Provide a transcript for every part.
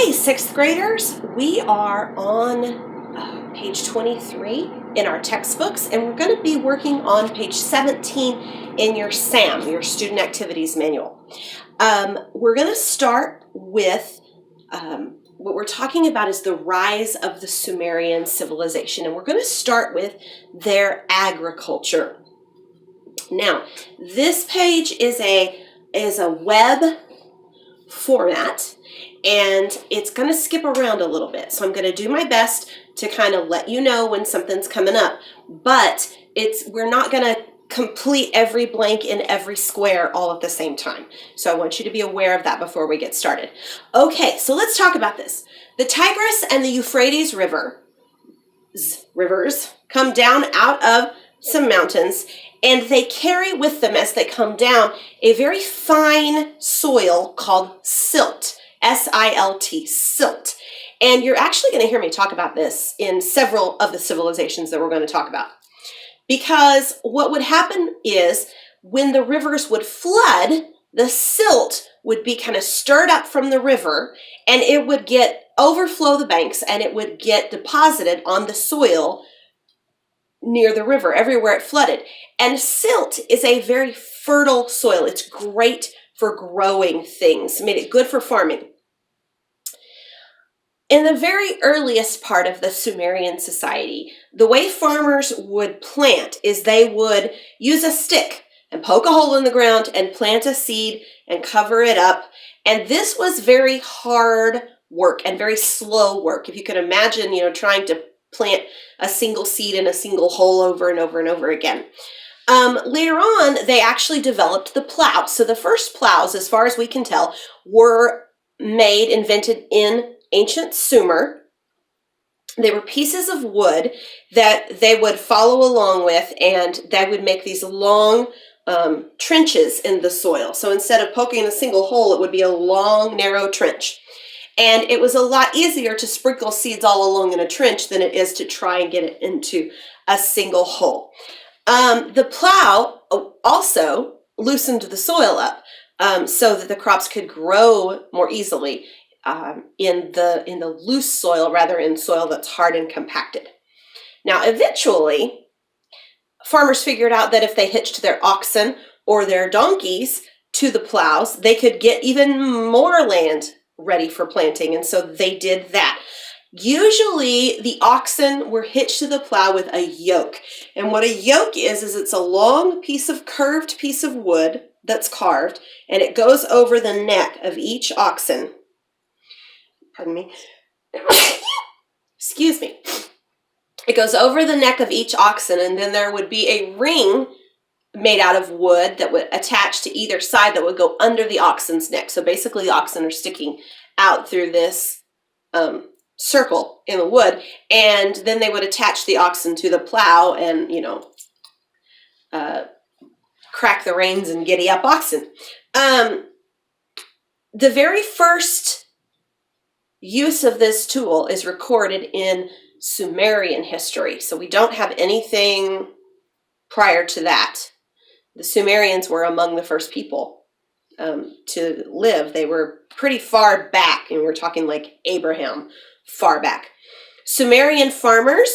Okay, sixth graders, we are on page 23 in our textbooks, and we're going to be working on page 17 in your SAM, your Student Activities Manual. We're going to start with what we're talking about is the rise of the Sumerian civilization, and we're going to start with their agriculture. Now, this page is a web format, and it's going to skip around a little bit. So I'm going to do my best to kind of let you know when something's coming up, but we're not going to complete every blank in every square all at the same time. So I want you to be aware of that before we get started. Okay, so let's talk about this. The Tigris and the Euphrates rivers come down out of some mountains, and they carry with them as they come down a very fine soil called silt, S-I-L-T, silt. And you're actually going to hear me talk about this in several of the civilizations that we're going to talk about. Because what would happen is when the rivers would flood, the silt would be kind of stirred up from the river, and it would overflow the banks, and it would get deposited on the soil near the river, everywhere it flooded. And silt is a very fertile soil. It's great for growing things, made it good for farming. In the very earliest part of the Sumerian society, the way farmers would plant is they would use a stick and poke a hole in the ground and plant a seed and cover it up. And this was very hard work and very slow work. If you can imagine, trying to plant a single seed in a single hole over and over and over again. Later on, they actually developed the plow. So the first plows, as far as we can tell, were invented in ancient Sumer. They were pieces of wood that they would follow along with, and they would make these long trenches in the soil. So instead of poking a single hole, it would be a long, narrow trench. And it was a lot easier to sprinkle seeds all along in a trench than it is to try and get it into a single hole. The plow also loosened the soil up so that the crops could grow more easily in the loose soil rather than soil that's hard and compacted. Now, eventually, farmers figured out that if they hitched their oxen or their donkeys to the plows, they could get even more land ready for planting, and so they did that. Usually the oxen were hitched to the plow with a yoke, and what a yoke is it's a long curved piece of wood that's carved, and it goes over the neck of each oxen. Pardon me. Excuse me. It goes over the neck of each oxen, and then there would be a ring made out of wood that would attach to either side that would go under the oxen's neck. So basically the oxen are sticking out through this circle in the wood, and then they would attach the oxen to the plow and, crack the reins and giddy up oxen. The very first use of this tool is recorded in Sumerian history. So we don't have anything prior to that. The Sumerians were among the first people to live. They were pretty far back, and we're talking like Abraham, far back. Sumerian farmers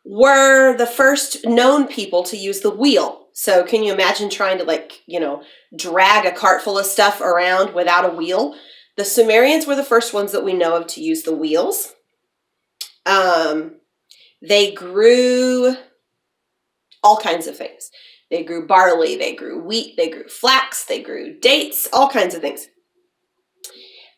were the first known people to use the wheel. So can you imagine trying to drag a cart full of stuff around without a wheel? The Sumerians were the first ones that we know of to use the wheels. They grew all kinds of things. They grew barley, they grew wheat, they grew flax, they grew dates, all kinds of things.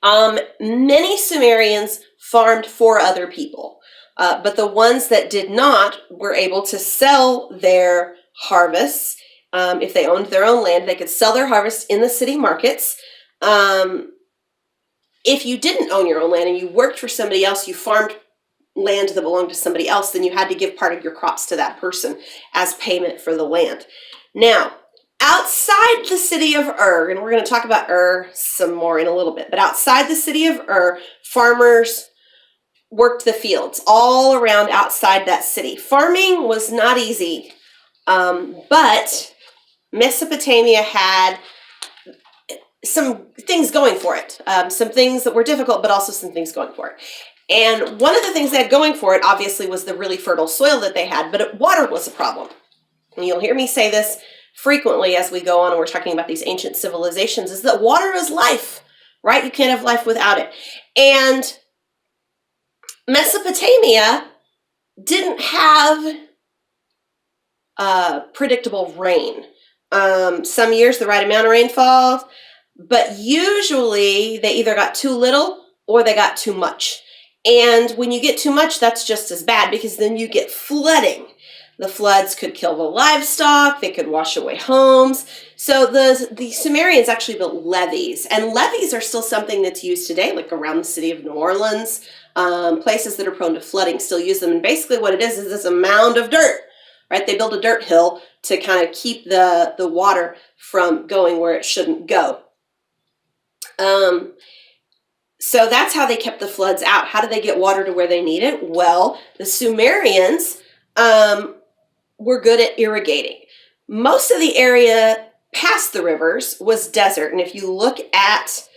Many Sumerians farmed for other people, but the ones that did not were able to sell their harvests. If they owned their own land, they could sell their harvest in the city markets. If you didn't own your own land and you worked for somebody else, you farmed land that belonged to somebody else, then you had to give part of your crops to that person as payment for the land. Now, outside the city of Ur, and we're going to talk about Ur some more in a little bit, but outside the city of Ur, farmers worked the fields all around outside that city. Farming was not easy, but Mesopotamia had some things going for it. Some things that were difficult, but also some things going for it. And one of the things they had going for it, obviously, was the really fertile soil that they had, but water was a problem. And you'll hear me say this frequently as we go on and we're talking about these ancient civilizations, is that water is life, right? You can't have life without it. And Mesopotamia didn't have predictable rain. Some years the right amount of rainfall, but usually they either got too little or they got too much. And when you get too much, that's just as bad, because then you get flooding. The floods could kill the livestock, they could wash away homes. So the Sumerians actually built levees, and levees are still something that's used today, like around the city of New Orleans. Places that are prone to flooding still use them, and basically what it is this a mound of dirt, right? They build a dirt hill to kind of keep the water from going where it shouldn't go. So that's how they kept the floods out. How did they get water to where they need it? Well, the Sumerians were good at irrigating. Most of the area past the rivers was desert. And if you look at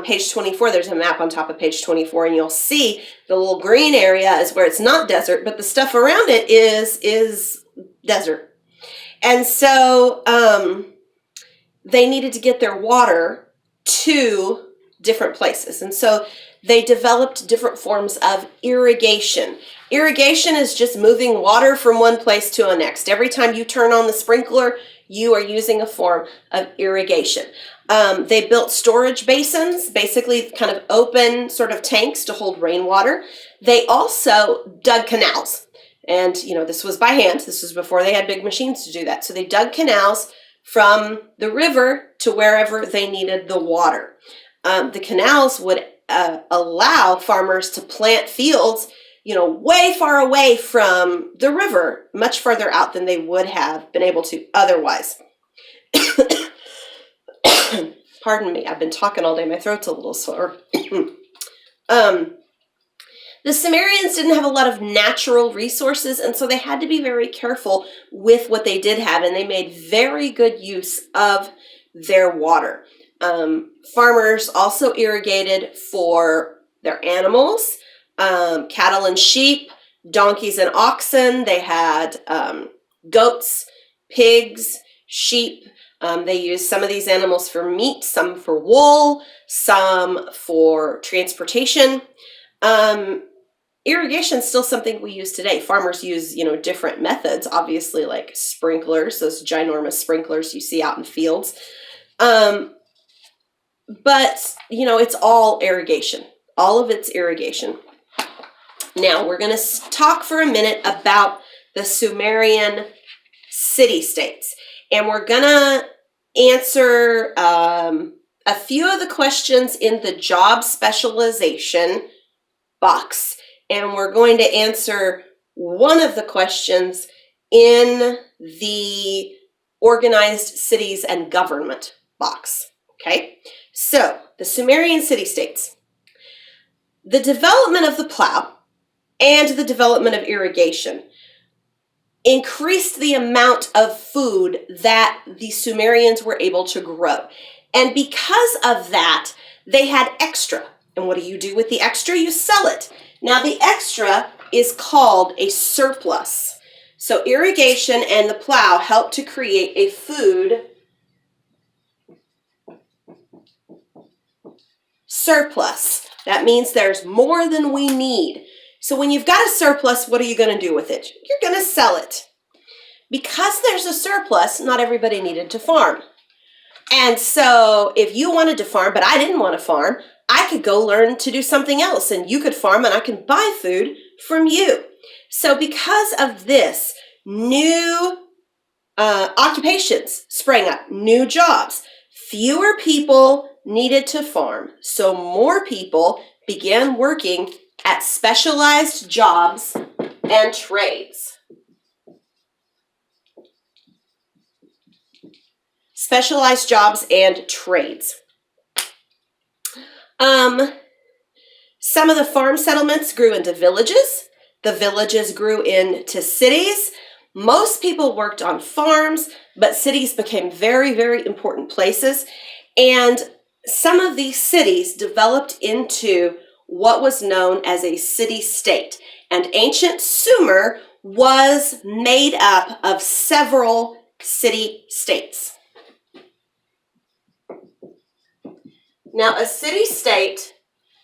page 24, there's a map on top of page 24, and you'll see the little green area is where it's not desert, but the stuff around it is desert. And so they needed to get their water to different places. And so they developed different forms of irrigation. Irrigation is just moving water from one place to the next. Every time you turn on the sprinkler, you are using a form of irrigation. They built storage basins, basically kind of open sort of tanks to hold rainwater. They also dug canals. And, this was by hand. This was before they had big machines to do that. So they dug canals from the river to wherever they needed the water. The canals would allow farmers to plant fields, way far away from the river, much further out than they would have been able to otherwise. Pardon me, I've been talking all day. My throat's a little sore. The Sumerians didn't have a lot of natural resources, and so they had to be very careful with what they did have, and they made very good use of their water. Farmers also irrigated for their animals, cattle and sheep, donkeys and oxen. They had goats, pigs, sheep. They used some of these animals for meat, some for wool, some for transportation. Irrigation is still something we use today. Farmers use, different methods, obviously, like sprinklers, those ginormous sprinklers you see out in fields. But, it's all irrigation. All of it's irrigation. Now, we're going to talk for a minute about the Sumerian city-states. And we're going to answer a few of the questions in the job specialization box. And we're going to answer one of the questions in the organized cities and government box. Okay? So, the Sumerian city-states. The development of the plow and the development of irrigation increased the amount of food that the Sumerians were able to grow. And because of that, they had extra. And what do you do with the extra? You sell it. Now, the extra is called a surplus. So irrigation and the plow help to create a food surplus. That means there's more than we need. So when you've got a surplus, what are you going to do with it? You're going to sell it. Because there's a surplus, not everybody needed to farm. And so if you wanted to farm, but I didn't want to farm, I could go learn to do something else, and you could farm and I can buy food from you. So because of this, new occupations sprang up, new jobs. Fewer people needed to farm, so more people began working at specialized jobs and trades. Specialized jobs and trades. Some of the farm settlements grew into villages. The villages grew into cities. Most people worked on farms, but cities became very, very important places. And some of these cities developed into what was known as a city-state. And ancient Sumer was made up of several city-states. Now, a city-state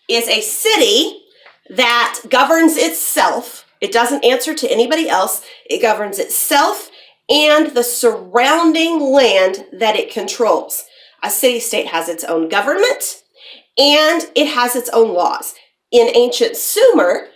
is a city that governs itself. It doesn't answer to anybody else. It governs itself and the surrounding land that it controls. A city-state has its own government and it has its own laws. In ancient Sumer,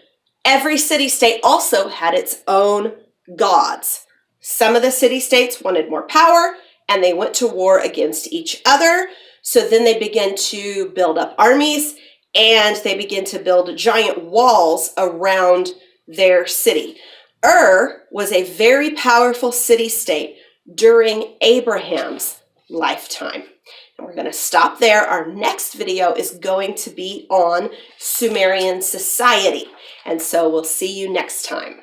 every city-state also had its own gods. Some of the city-states wanted more power and they went to war against each other. So then they began to build up armies and they began to build giant walls around their city. Was a very powerful city-state during Abraham's lifetime. And we're going to stop there. Our next video is going to be on Sumerian society. And so we'll see you next time.